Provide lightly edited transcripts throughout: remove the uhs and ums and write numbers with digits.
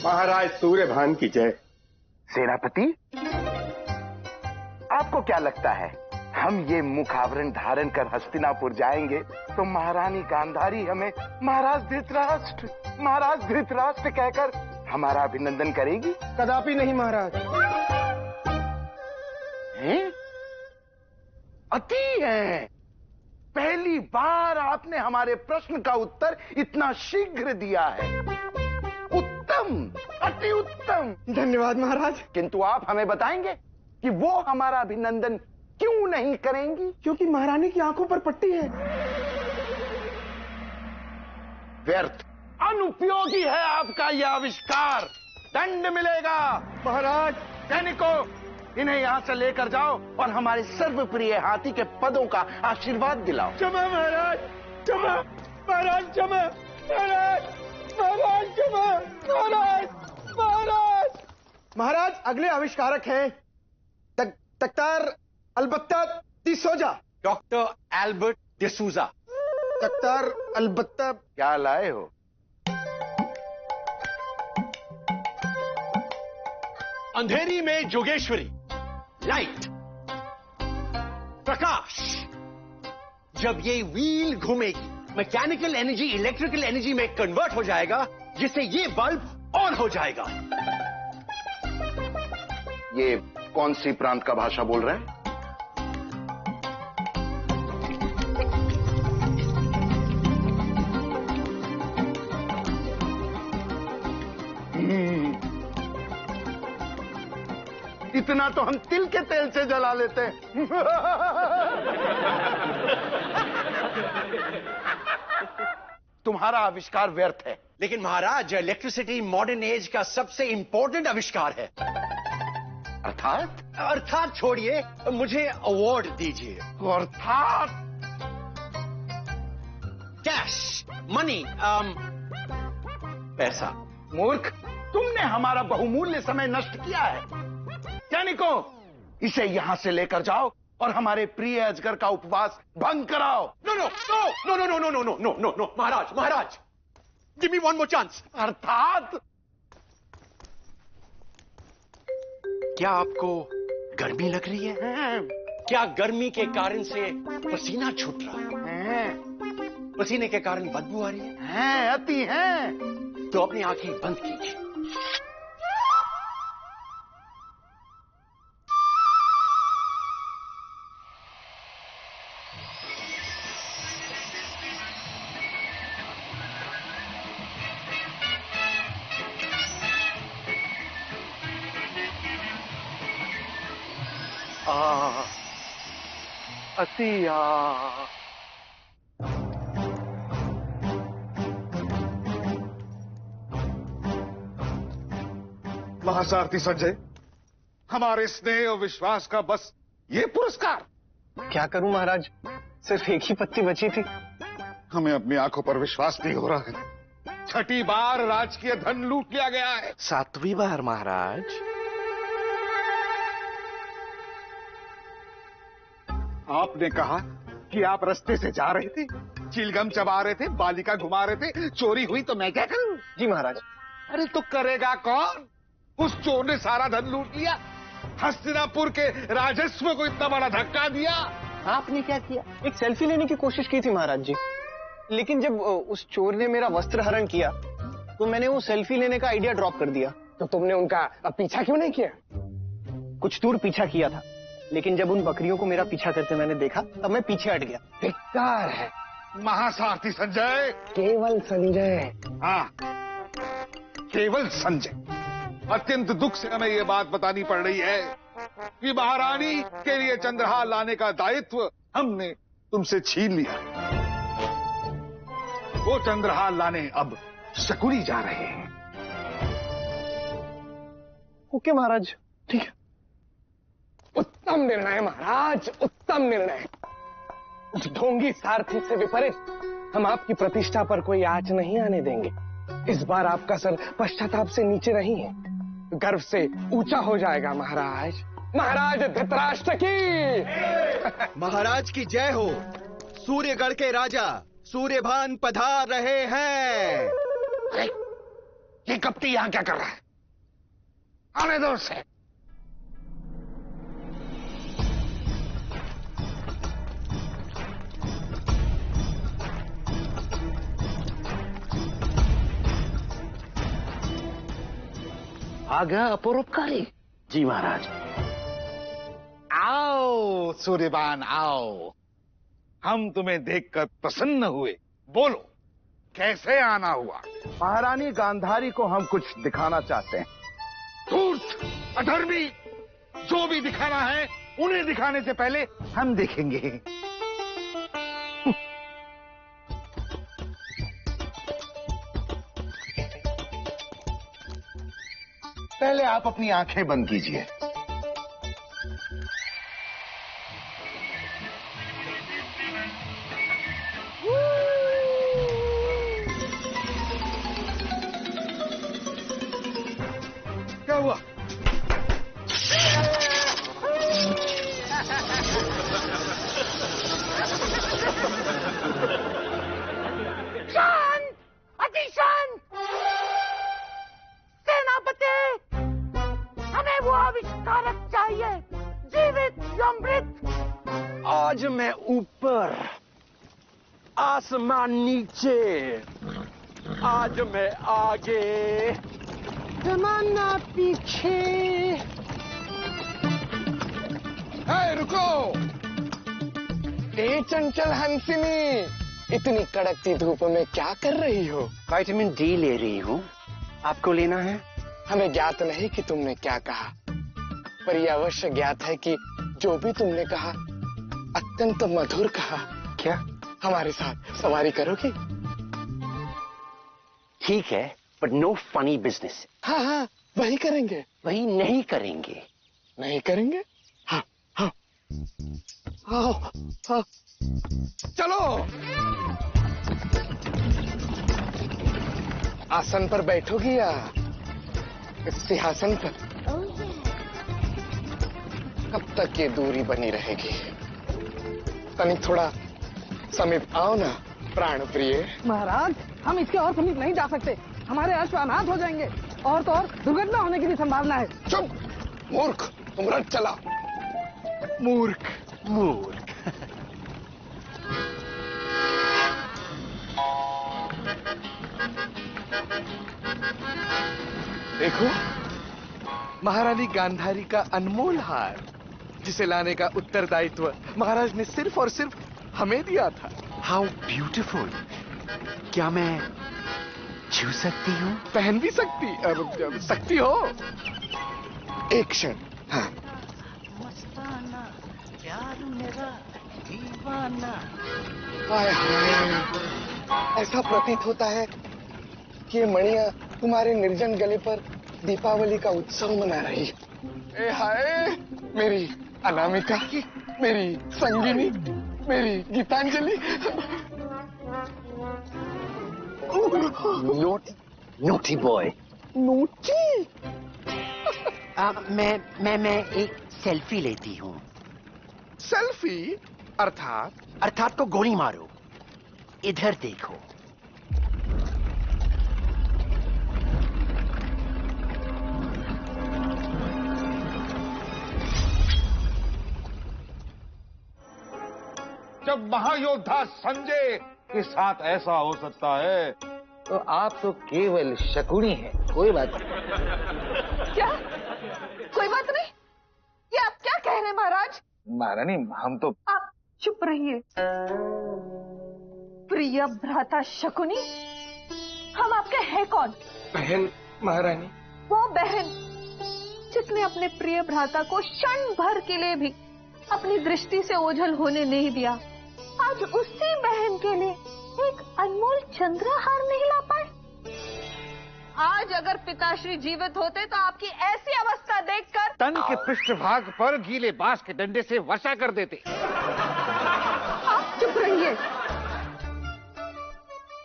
महाराज सूर्यभान की जय। सेनापति, आपको क्या लगता है हम ये मुख आवरण धारण कर हस्तिनापुर जाएंगे तो महारानी गांधारी हमें महाराज धृतराष्ट्र कहकर हमारा अभिनंदन करेगी? कदापि नहीं महाराज। हैं? अति हैं। पहली बार आपने हमारे प्रश्न का उत्तर इतना शीघ्र दिया है। उत्तम, अति उत्तम। धन्यवाद महाराज। किंतु आप हमें बताएंगे कि वो हमारा अभिनंदन क्यों नहीं करेंगी? क्योंकि महारानी की आंखों पर पट्टी है। व्यर्थ, अनुपयोगी है आपका यह आविष्कार। दंड मिलेगा। महाराज, सैनिकों, इन्हें यहां से लेकर जाओ और हमारे सर्वप्रिय हाथी के पदों का आशीर्वाद दिलाओ। क्षमा महाराज, क्षमा महाराज, क्षमा महाराज, महाराज, क्षमा महाराज, महाराज। महाराज, अगले आविष्कारक हैं तख्तार अलबत्ता डिसूजा। Doctor Albert D'Souza. तख्तार अलबत्ता। क्या लाए हो? अंधेरी में जोगेश्वरी, लाइट, प्रकाश। जब ये व्हील घूमेगी, मैकेनिकल एनर्जी इलेक्ट्रिकल एनर्जी में कन्वर्ट हो जाएगा, जिससे ये बल्ब ऑन हो जाएगा। ये कौन सी प्रांत का भाषा बोल रहे हैं? इतना तो हम तिल के तेल से जला लेते हैं। तुम्हारा आविष्कार व्यर्थ है। लेकिन महाराज, इलेक्ट्रिसिटी मॉडर्न एज का सबसे इंपॉर्टेंट आविष्कार है। अर्थात छोड़िए, मुझे अवार्ड दीजिए। अर्थात कैश, मनी, पैसा। मूर्ख, तुमने हमारा बहुमूल्य समय नष्ट किया है। सैनिकों, इसे यहां से लेकर जाओ और हमारे प्रिय अजगर का उपवास भंग कराओ। No no no no no no no no no no no महाराज, महाराज, give me one more chance. अर्थात क्या आपको गर्मी लग रही है? क्या गर्मी के कारण से पसीना छूट रहा है? पसीने के कारण बदबू आ रही है? अति है। तो अपनी आंखें बंद कीजिए। अतिया। महासारथी संजय, हमारे स्नेह और विश्वास का बस ये पुरस्कार। क्या करूं महाराज, सिर्फ एक ही पत्ती बची थी। हमें अपनी आंखों पर विश्वास नहीं हो रहा है। छठी बार राजकीय धन लूट लिया गया है। 7वीं बार महाराज। आपने कहा कि आप रास्ते से जा रहे थे, चिलगम चबा रहे थे, बालिका घुमा रहे थे, चोरी हुई तो मैं क्या करूं? जी महाराज। अरे तो करेगा कौन? उस चोर ने सारा धन लूट लिया, हस्तिनापुर के राजस्व को इतना बड़ा धक्का दिया। आपने क्या किया? एक सेल्फी लेने की कोशिश की थी महाराज जी, लेकिन जब उस चोर ने मेरा वस्त्र हरण किया तो मैंने वो सेल्फी लेने का आइडिया ड्रॉप कर दिया। तो तुमने उनका पीछा क्यों नहीं किया? कुछ दूर पीछा किया था, लेकिन जब उन बकरियों को मेरा पीछा करते मैंने देखा तब मैं पीछे हट गया। धिक्कार है महासारथी संजय। केवल संजय। हाँ, केवल संजय। अत्यंत दुख से हमें ये बात बतानी पड़ रही है कि महारानी के लिए चंद्रहार लाने का दायित्व हमने तुमसे छीन लिया। वो चंद्रहार लाने अब शकुनी जा रहे हैं। ओके महाराज, ठीक है। उत्तम निर्णय महाराज, उत्तम निर्णय। उस ढोंगी सारथी से विपरीत हम आपकी प्रतिष्ठा पर कोई आंच नहीं आने देंगे। इस बार आपका सर पश्चाताप से नीचे नहीं है, गर्व से ऊंचा हो जाएगा महाराज। महाराज धृतराष्ट्र की महाराज की जय हो। सूर्यगढ़ के राजा सूर्यभान पधार रहे हैं। ये कपटी यहां क्या कर रहा है? आने दो उसे। आ गया अपरोपकारी। जी महाराज। आओ सूर्यबान आओ, हम तुम्हें देखकर प्रसन्न हुए। बोलो कैसे आना हुआ? महारानी गांधारी को हम कुछ दिखाना चाहते हैं। धूर्त, अधर्मी, जो भी दिखाना है उन्हें दिखाने से पहले हम देखेंगे। पहले आप अपनी आंखें बंद कीजिए। क्या हुआ? शांत, अति शांत। सेनापति, हमें वो आविष्कारक चाहिए, जीवित या मृत। आज मैं ऊपर, आसमान नीचे, आज मैं आगे, जमाना पीछे। हाय रुको! ए चंचल हंसिनी, इतनी कड़कती धूप में क्या कर रही हो? विटामिन डी ले रही हूँ। आपको लेना है? हमें ज्ञात नहीं कि तुमने क्या कहा, पर यह अवश्य ज्ञात है कि जो भी तुमने कहा अत्यंत मधुर कहा। क्या? हमारे साथ सवारी करोगी? ठीक है, बट नो फनी बिजनेस। हाँ हाँ, वही करेंगे। वही नहीं करेंगे। नहीं करेंगे? हाँ हाँ। आओ, हाँ। चलो आसन पर बैठोगी या इस सिंहासन पर? कब तक ये दूरी बनी रहेगी? तनिक थोड़ा समीप आओ ना प्राण प्रिय। महाराज, हम इसके और समीप नहीं जा सकते, हमारे अश्व अनाथ हो जाएंगे और तो और दुर्घटना होने की भी संभावना है। चुप मूर्ख, तुम रथ चला। मूर्ख मूर्ख। देखो, महारानी गांधारी का अनमोल हार, जिसे लाने का उत्तरदायित्व महाराज ने सिर्फ और सिर्फ हमें दिया था। How beautiful. क्या मैं छू सकती हूँ? पहन भी सकती हो। एक क्षण। हाँ। मस्ताना प्यार मेरा दीवाना। हाय हाय, ऐसा प्रतीत होता है कि ये मणियां तुम्हारे निर्जन गले पर दीपावली का उत्सव मना रही है। ए हाय, मेरी अनामिका, मेरी संगिनी, मेरी गीतांजलि। Naughty boy. नोटी? मैं एक सेल्फी लेती हूँ। सेल्फी? अर्थात को गोली मारो। इधर देखो। जब महायोद्धा संजय के साथ ऐसा हो सकता है तो आप तो केवल शकुनी हैं, कोई बात नहीं। क्या? कोई बात नहीं? ये आप क्या कह रहे हैं महाराज? महारानी, हम तो आप चुप रहिए। प्रिय भ्राता शकुनी, हम आपके हैं कौन? बहन महारानी। वो बहन जिसने अपने प्रिय भ्राता को क्षण भर के लिए भी अपनी दृष्टि से ओझल होने नहीं दिया, आज उसी बहन के लिए एक अनमोल चंद्रहार नहीं ला पाए। आज अगर पिताश्री जीवित होते तो आपकी ऐसी अवस्था देखकर तन के पृष्ठभाग पर गीले बांस के डंडे से वर्षा कर देते। आप चुप रहिए।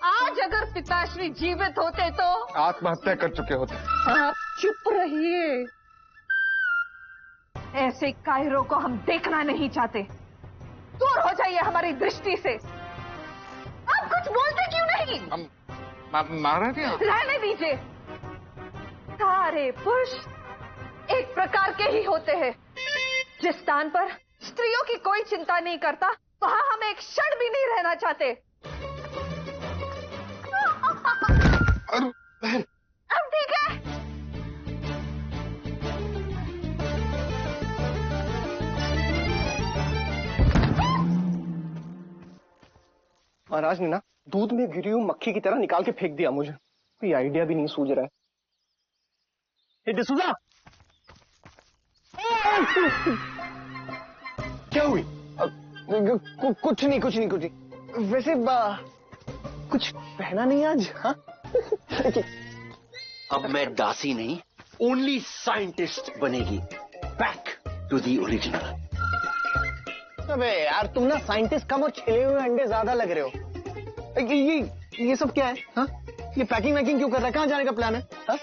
आज अगर पिताश्री जीवित होते तो आत्महत्या कर चुके होते। आप चुप रहिए। ऐसे कायरों को हम देखना नहीं चाहते। दूर हो जाइए हमारी दृष्टि से। आप कुछ बोलते क्यों नहीं? महारानी, रहने दीजिए। सारे पुरुष एक प्रकार के ही होते हैं। जिस स्थान पर स्त्रियों की कोई चिंता नहीं करता, वहां हम एक क्षण भी नहीं रहना चाहते। बहन, अब ठीक है। महाराज ने ना दूध में गिरी हुई मक्खी की तरह निकाल के फेंक दिया मुझे। कोई आइडिया भी नहीं सूझ रहा है। डिसूजा, क्या हुई? कुछ नहीं। वैसे कुछ पहना नहीं आज? हाँ? अब मैं दासी नहीं, ओनली साइंटिस्ट बनेगी। Back to the original. अबे यार, तुम ना साइंटिस्ट कम और छिले हुए अंडे ज्यादा लग रहे हो। ये सब क्या है? हाँ? ये पैकिंग वैकिंग क्यों कर रहा है? कहाँ जाने का प्लान है? हाँ?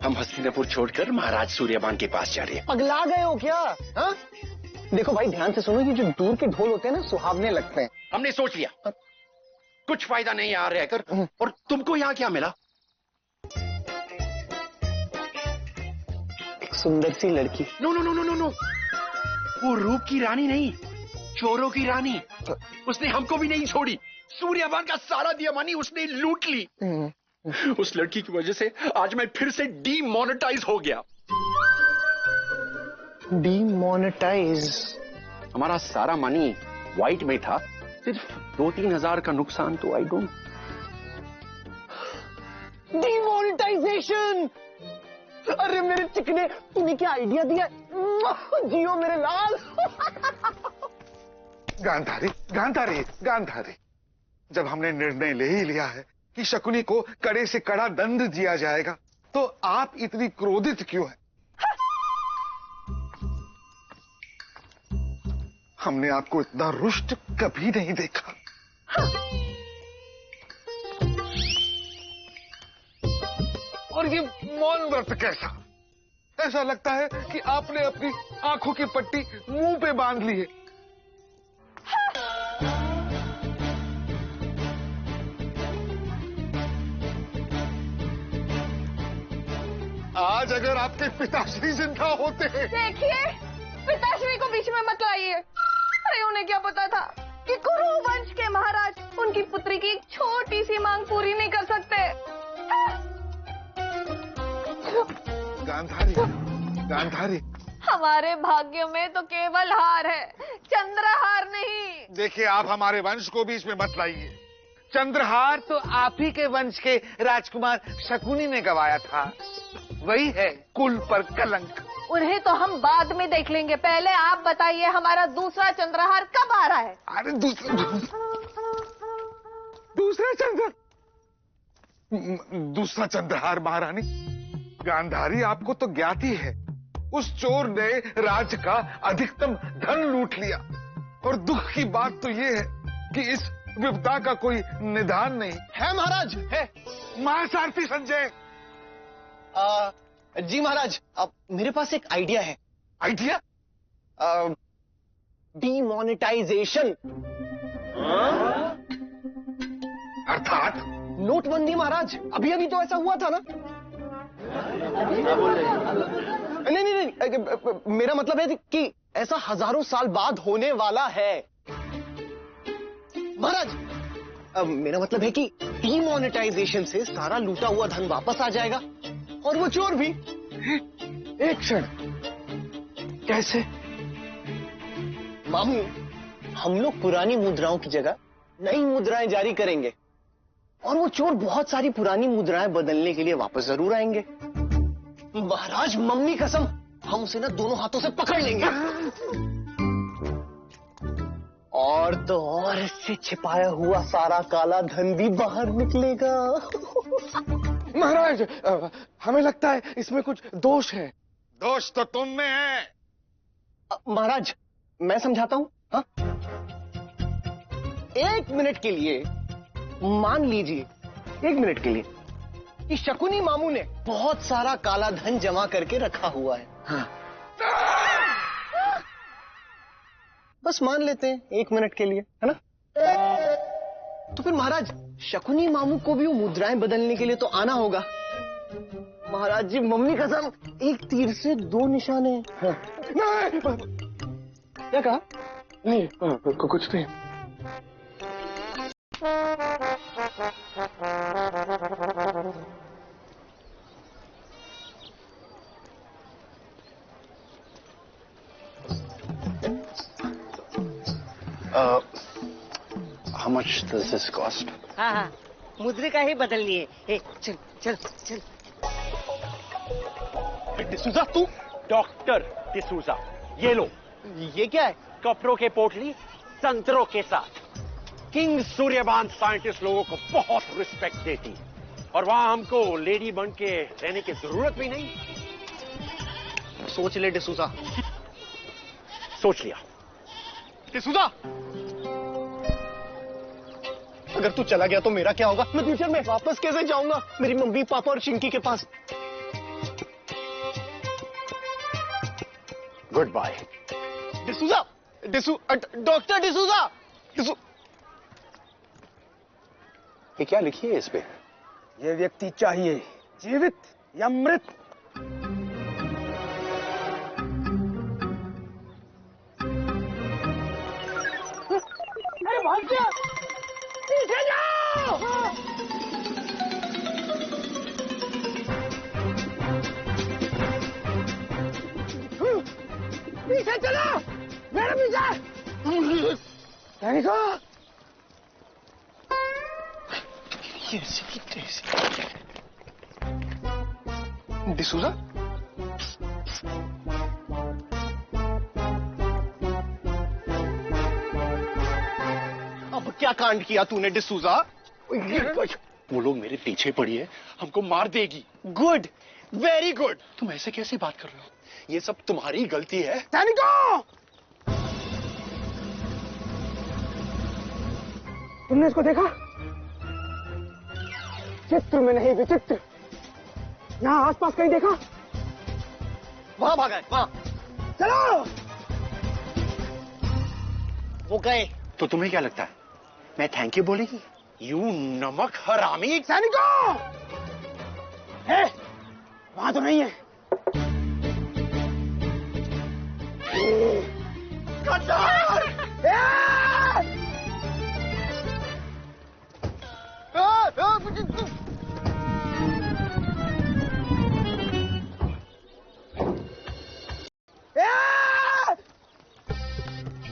हम हस्तिनापुर छोड़कर महाराज सूर्यवान के पास जा रहे हैं। पगला गए हो क्या? हाँ? देखो भाई, ध्यान से सुनो, ये जो दूर के ढोल होते हैं ना, सुहावने लगते हैं। हमने सोच लिया कुछ फायदा नहीं यहाँ रहकर। और तुमको यहाँ क्या मिला? एक सुंदर सी लड़की। नो, वो रूप की रानी नहीं, चोरों की रानी। उसने हमको भी नहीं छोड़ी। सूर्यवान का सारा दिया मानी उसने लूट ली। उस लड़की की वजह से आज मैं फिर से डीमोनेटाइज हो गया। डीमोनेटाइज? हमारा सारा मनी व्हाइट में था, सिर्फ 2-3 हजार का नुकसान। तो आई डोंट। डीमोनेटाइजेशन? अरे मेरे चिकने, तूने क्या आइडिया दिया? जियो मेरे लाल। गांधारी, जब हमने निर्णय ले ही लिया है कि शकुनी को कड़े से कड़ा दंड दिया जाएगा, तो आप इतनी क्रोधित क्यों हैं? हमने आपको इतना रुष्ट कभी नहीं देखा। और ये मौन व्रत कैसा? ऐसा लगता है कि आपने अपनी आंखों की पट्टी मुंह पे बांध ली है। आज अगर आपके पिताश्री जिंदा होते हैं। देखिए, पिताश्री को बीच में मत लाइए। अरे उन्हें क्या पता था कि कुरु वंश के महाराज उनकी पुत्री की एक छोटी सी मांग पूरी नहीं कर सकते। गांधारी, हमारे भाग्य में तो केवल हार है, चंद्रहार नहीं। देखिए, आप हमारे वंश को बीच में मत लाइए। चंद्रहार तो आप ही के वंश के राजकुमार शकुनी ने गवाया था। वही है कुल पर कलंक। उन्हें तो हम बाद में देख लेंगे। पहले आप बताइए, हमारा दूसरा चंद्रहार कब आ रहा है? अरे दूसरा चंद्रहार महारानी। गांधारी, आपको तो ज्ञात ही है, उस चोर ने राज्य का अधिकतम धन लूट लिया। और दुख की बात तो ये है कि इस विपदा का कोई निदान नहीं है। महाराज है। महासारथी संजय। जी महाराज, अब मेरे पास एक आइडिया है। आइडिया? डीमोनेटाइजेशन। अर्थात? नोटबंदी महाराज। अभी तो ऐसा हुआ था ना? नहीं, मेरा मतलब है कि ऐसा हजारों साल बाद होने वाला है महाराज। मेरा मतलब है कि डीमोनेटाइजेशन से सारा लूटा हुआ धन वापस आ जाएगा और वो चोर भी। एक क्षण, कैसे? मामू, हम लोग पुरानी मुद्राओं की जगह नई मुद्राएं जारी करेंगे और वो चोर बहुत सारी पुरानी मुद्राएं बदलने के लिए वापस जरूर आएंगे। महाराज, मम्मी कसम, हम उसे ना दोनों हाथों से पकड़ लेंगे और तो और इससे छिपाया हुआ सारा काला धन भी बाहर निकलेगा। महाराज, हमें लगता है इसमें कुछ दोष है। दोष तो तुम में है। महाराज, मैं समझाता हूं। हाँ? 1 मिनट के लिए मान लीजिए, 1 मिनट के लिए, कि शकुनी मामू ने बहुत सारा काला धन जमा करके रखा हुआ है। हाँ। बस मान लेते हैं 1 मिनट के लिए, है ना? तो फिर महाराज, शकुनी मामू को भी वो मुद्राएं बदलने के लिए तो आना होगा। महाराज जी मम्मी कसम, एक तीर से दो निशाने। नहीं, क्या कहा? नहीं, कुछ नहीं। How much does this cost? हाँ हाँ, मुद्रिका ही बदलनी है। ए, चल चल चल। डिसूजा, तू डॉक्टर डिसूजा, ये लो। ये क्या है? कपड़ों के पोटली संतरों के साथ। किंग सूर्यबान साइंटिस्ट लोगों को बहुत रिस्पेक्ट देती है और वहां हमको लेडी बन के रहने की जरूरत भी नहीं। सोच ले डिसूजा। सोच लिया। डिसूजा, अगर तू चला गया तो मेरा क्या होगा? मैं फ्यूचर में वापस कैसे जाऊंगा मेरी मम्मी पापा और चिंकी के पास? Goodbye. D'Souza, doctor D'Souza, ये क्या लिखी है इस पे? ये व्यक्ति चाहिए, जीवित या मृत। अरे भाग जा, पीछे जाओ। पीछे चलो, मेरे पीछे। देखो, डिसूजा, अब क्या कांड किया तूने डिसूजा? वो लोग मेरे पीछे पड़ी है, हमको मार देगी। Good, very good. तुम ऐसे कैसे बात कर रहे हो? ये सब तुम्हारी गलती है। सैनिकों, तुमने इसको देखा? चित्र में नहीं विचित्र। यहाँ आसपास कहीं देखा? वहां भागा है, वहां। चलो। वो गए। तो तुम्हें क्या लगता है मैं थैंक यू बोलेगी? यू नमक हरामी। सैनिकों, वहां तो नहीं है। गद्दार!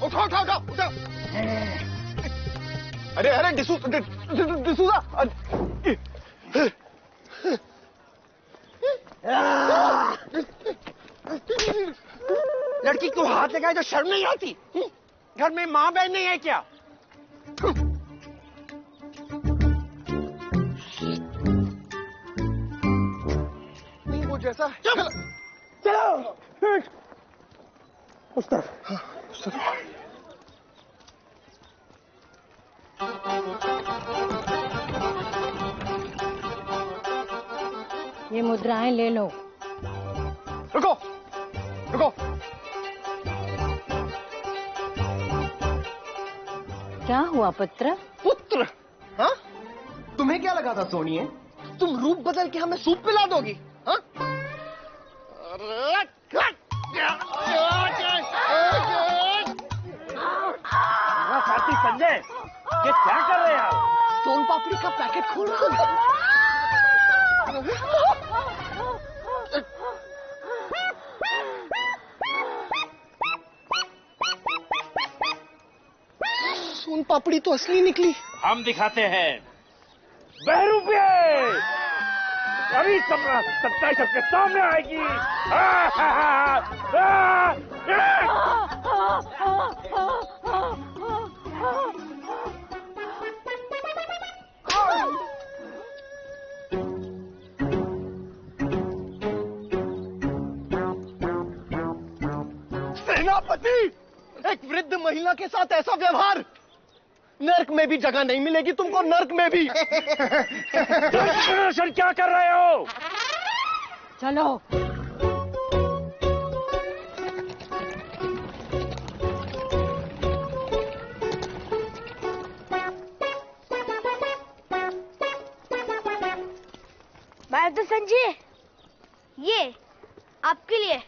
उठाओ उठाओ उठाओ उठाओ। अरे अरे डिसूजा, लड़की को हाथ लगाए तो शर्म नहीं आती? घर में माँ बहन नहीं है क्या? नहीं वो जैसा। चलो उस तरफ। हाँ, उस तरफ। ये मुद्राएं ले लो। रुको रुको। क्या हुआ पुत्र? पुत्र? हाँ? तुम्हें क्या लगा था सोनिए? तुम रूप बदल के हमें सूप पिला दोगी? हाँ? साथी संजय, ये क्या कर रहे हैं आप? सोन पापड़ी का पैकेट खोल रहा हूं। सोन पापड़ी तो असली निकली। हम दिखाते हैं बहरूपे। अभी सच्चाई सबके सामने आएगी। सेनापति, एक वृद्ध महिला के साथ ऐसा व्यवहार, नर्क में भी जगह नहीं मिलेगी तुमको, नर्क में भी। क्या कर रहे हो? चलो। तो संजय, ये आपके लिए।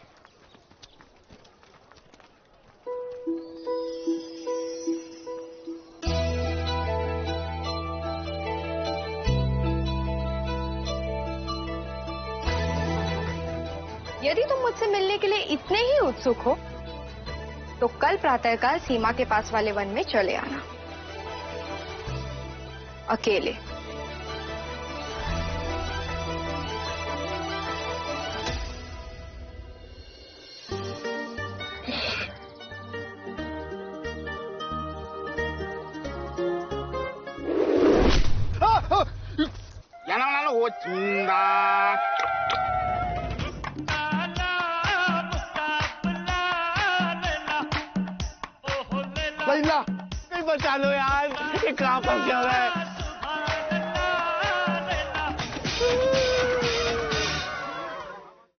यदि तुम मुझसे मिलने के लिए इतने ही उत्सुक हो तो कल प्रातःकाल सीमा के पास वाले वन में चले आना, अकेले। लैला, नहीं बचा लो यार, ये कहाँ फंस गया है।